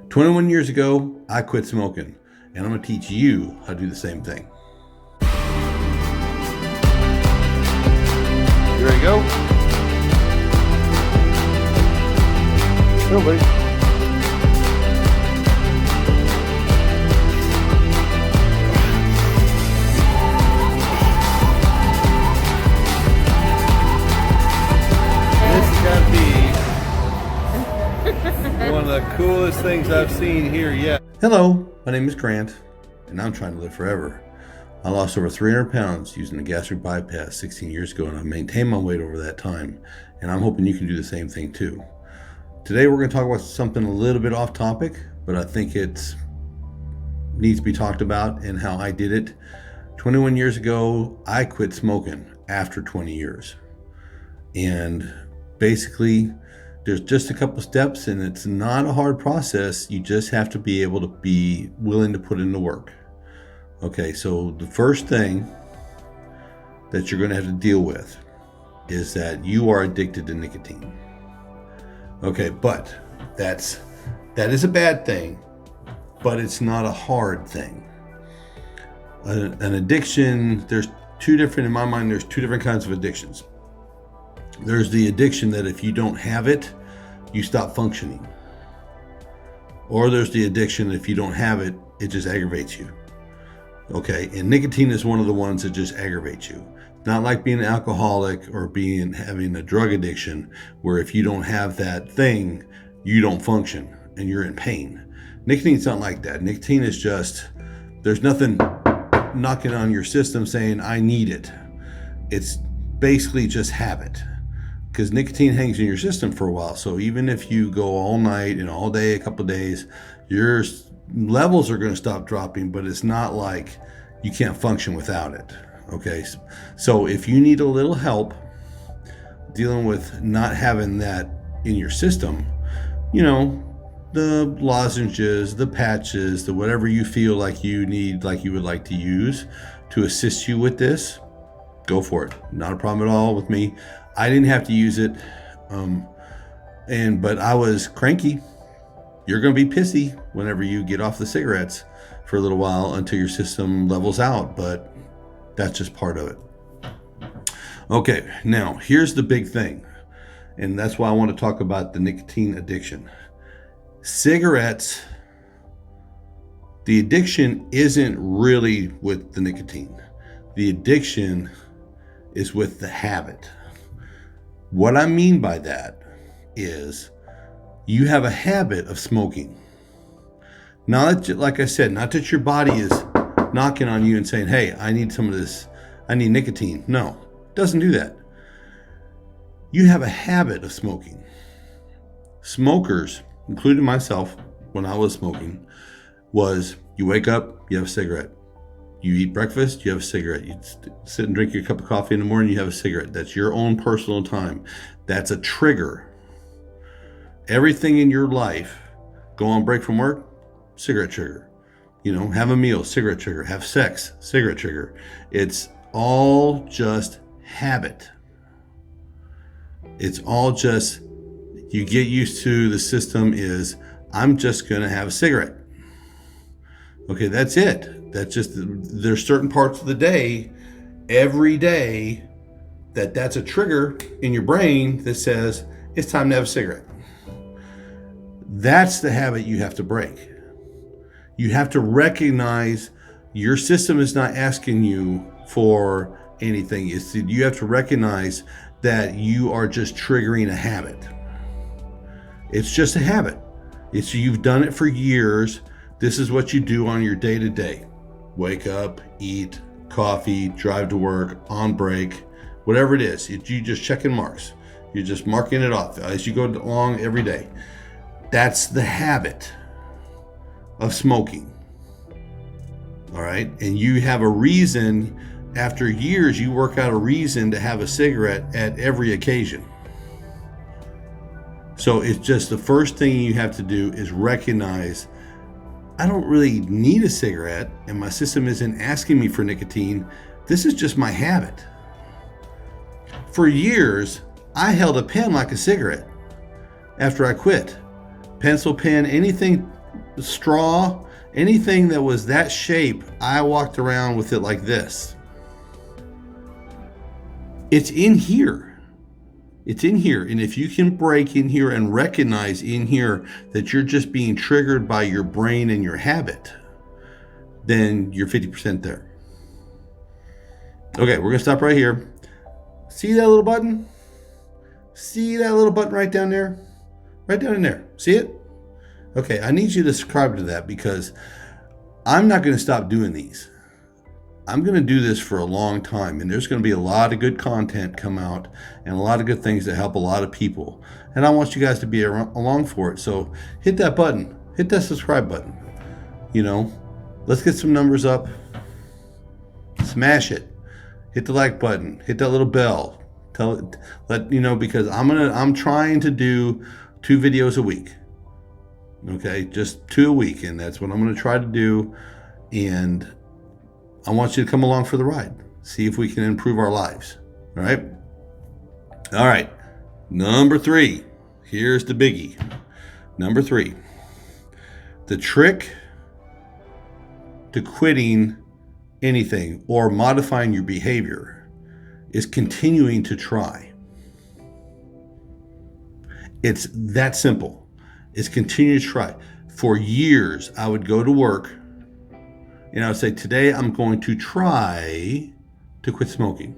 21 years ago, I quit smoking, and I'm going to teach you how to do the same thing. You ready to go? Go, buddy. This has got to be one of the coolest things I've seen here yet. Hello, my name is Grant, and I'm trying to live forever. I lost over 300 pounds using the gastric bypass 16 years ago, and I've maintained my weight over that time, and I'm hoping you can do the same thing too. Today we're going to talk about something a little bit off topic, but I think it needs to be talked about and how I did it. 21 years ago, I quit smoking after 20 years. And basically, there's just a couple steps, and it's not a hard process. You just have to be able to be willing to put in the work. Okay, so the first thing that you're going to have to deal with is that you are addicted to nicotine. Okay, but that is a bad thing, but it's not a hard thing. An addiction, in my mind, there's two different kinds of addictions. There's the addiction that if you don't have it, you stop functioning. Or there's the addiction that if you don't have it, it just aggravates you. Okay, and nicotine is one of the ones that just aggravates you. Not like being an alcoholic or having a drug addiction, where if you don't have that thing, you don't function and you're in pain. Nicotine's not like that. Nicotine is just, there's nothing knocking on your system saying, I need it. It's basically just habit. Because nicotine hangs in your system for a while. So even if you go all night and all day, a couple of days, your levels are going to stop dropping, but it's not like you can't function without it. Okay, so if you need a little help dealing with not having that in your system, the lozenges, the patches, the whatever you feel like you need, like you would like to use to assist you with this, go for it. Not a problem at all with me. I didn't have to use it, but I was cranky. You're going to be pissy whenever you get off the cigarettes for a little while until your system levels out, but that's just part of it. Okay, now here's the big thing, and that's why I want to talk about the nicotine addiction. Cigarettes, the addiction isn't really with the nicotine. The addiction is with the habit. What I mean by that is you have a habit of smoking. Not that, like I said, not that your body is knocking on you and saying, hey, I need some of this, I need nicotine. No, it doesn't do that. You have a habit of smoking. Smokers, including myself, when I was smoking, was you wake up, you have a cigarette. You eat breakfast, you have a cigarette. You sit and drink your cup of coffee in the morning, you have a cigarette. That's your own personal time. That's a trigger. Everything in your life, go on break from work, cigarette trigger. Have a meal, cigarette trigger. Have sex, cigarette trigger. It's all just habit. It's all just, you get used to the system is, I'm just going to have a cigarette. Okay, that's it. That's just, there's certain parts of the day, every day, that's a trigger in your brain that says, it's time to have a cigarette. That's the habit you have to break. You have to recognize your system is not asking you for anything. You have to recognize that you are just triggering a habit. It's just a habit. You've done it for years. This is what you do on your day-to-day. Wake up, eat, coffee, drive to work, on break, whatever it is. You just checking marks. You're just marking it off as you go along every day. That's the habit of smoking. All right? And you have a reason, after years, you work out a reason to have a cigarette at every occasion. So it's just the first thing you have to do is recognize, I don't really need a cigarette and my system isn't asking me for nicotine. This is just my habit. For years, I held a pen like a cigarette after I quit. Pencil, pen, anything straw, anything that was that shape, I walked around with it like this. It's in here. It's in here. And if you can break in here and recognize in here that you're just being triggered by your brain and your habit, then you're 50% there. Okay, we're going to stop right here. See that little button? See that little button right down there? Right down in there. See it? Okay, I need you to subscribe to that because I'm not going to stop doing these. I'm going to do this for a long time, and there's going to be a lot of good content come out and a lot of good things that help a lot of people. And I want you guys to be along for it. So hit that button. Hit that subscribe button. You know, let's get some numbers up. Smash it. Hit the like button. Hit that little bell. Let you know, because I'm trying to do 2 videos a week. Okay, just 2 a week, and that's what I'm going to try to do. And I want you to come along for the ride. See if we can improve our lives. All right? All right. Number 3. Here's the biggie. Number 3. The trick to quitting anything or modifying your behavior is continuing to try. It's that simple. It's continue to try. For years, I would go to work and I would say, today I'm going to try to quit smoking.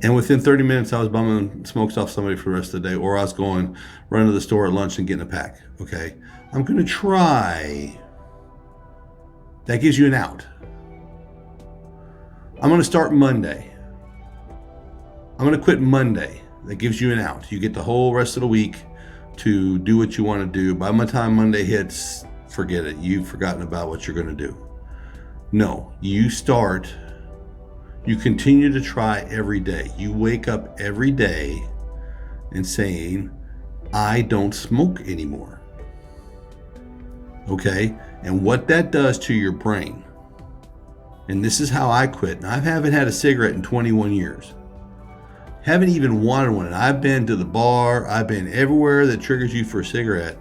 And within 30 minutes, I was bumming smokes off somebody for the rest of the day, or I was running to the store at lunch and getting a pack. Okay, I'm going to try. That gives you an out. I'm going to start Monday. I'm going to quit Monday. That gives you an out. You get the whole rest of the week to do what you want to do. By the time Monday hits, forget it. You've forgotten about what you're going to do. No, you start. You continue to try every day. You wake up every day and saying, I don't smoke anymore. Okay? And what that does to your brain, and this is how I quit. And I haven't had a cigarette in 21 years. Haven't even wanted one. And I've been to the bar. I've been everywhere that triggers you for a cigarette.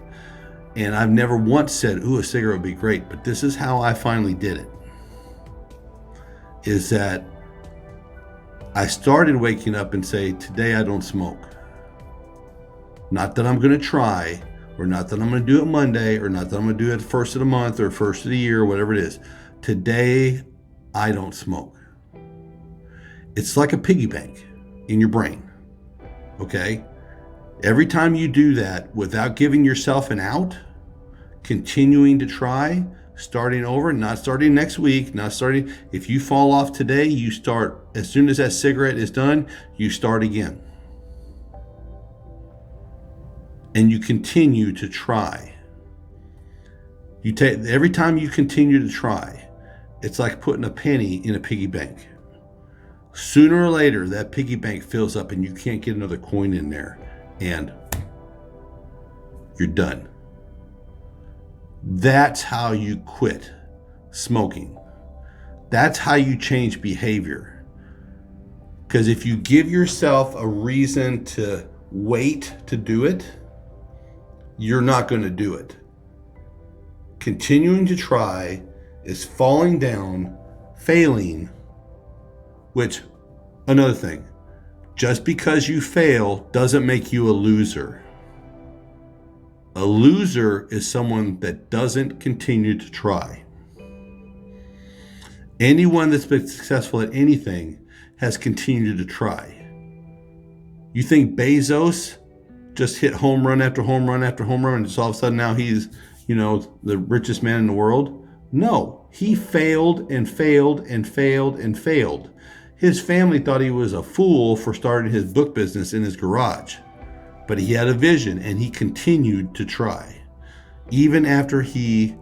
And I've never once said, ooh, a cigarette would be great. But this is how I finally did it. Is that I started waking up and say, today I don't smoke. Not that I'm going to try, or not that I'm going to do it Monday, or not that I'm going to do it first of the month or first of the year, or whatever it is. Today I don't smoke. It's like a piggy bank in your brain. Okay? Every time you do that without giving yourself an out, continuing to try, starting over, not starting next week, not starting. If you fall off today, you start, as soon as that cigarette is done, you start again. And you continue to try. You take, every time you continue to try, it's like putting a penny in a piggy bank. Sooner or later, that piggy bank fills up and you can't get another coin in there. And you're done. That's how you quit smoking. That's how you change behavior. Because if you give yourself a reason to wait to do it, you're not going to do it. Continuing to try is falling down, failing, which, another thing, just because you fail doesn't make you a loser. A loser is someone that doesn't continue to try. Anyone that's been successful at anything has continued to try. You think Bezos just hit home run after home run after home run and just all of a sudden now he's, the richest man in the world? No, he failed and failed and failed and failed. His family thought he was a fool for starting his book business in his garage. But he had a vision and he continued to try. Even after he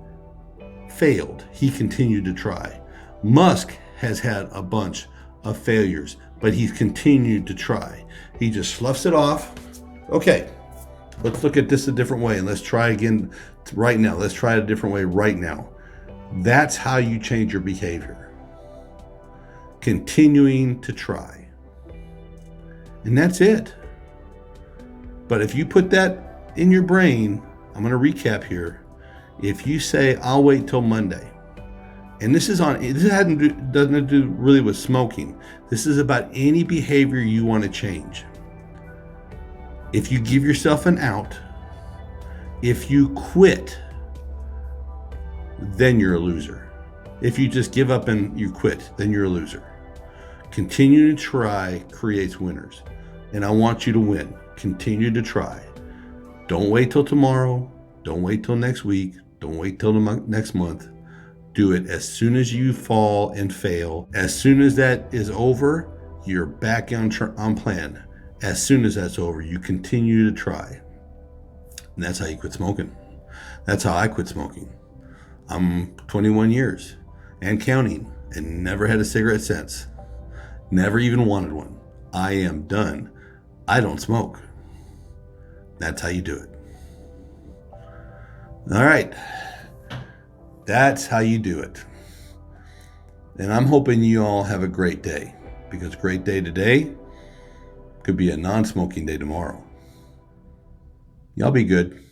failed, he continued to try. Musk has had a bunch of failures, but he's continued to try. He just sloughs it off. Okay, let's look at this a different way and let's try again right now. Let's try it a different way right now. That's how you change your behavior. Continuing to try. And that's it. But if you put that in your brain I'm going to recap here. If you say, I'll wait till Monday, and this doesn't do really with smoking. This is about any behavior you want to change. If you give yourself an out, if you quit, then you're a loser. If you just give up and you quit, then you're a loser. Continue to try creates winners. And I want you to win. Continue to try. Don't wait till tomorrow. Don't wait till next week. Don't wait till next month. Do it as soon as you fall and fail. As soon as that is over, you're back on plan. As soon as that's over, you continue to try. And that's how you quit smoking. That's how I quit smoking. I'm 21 years and counting and never had a cigarette since. Never even wanted one. I am done. I don't smoke. That's how you do it. All right. That's how you do it. And I'm hoping you all have a great day, because a great day today could be a non-smoking day tomorrow. Y'all be good.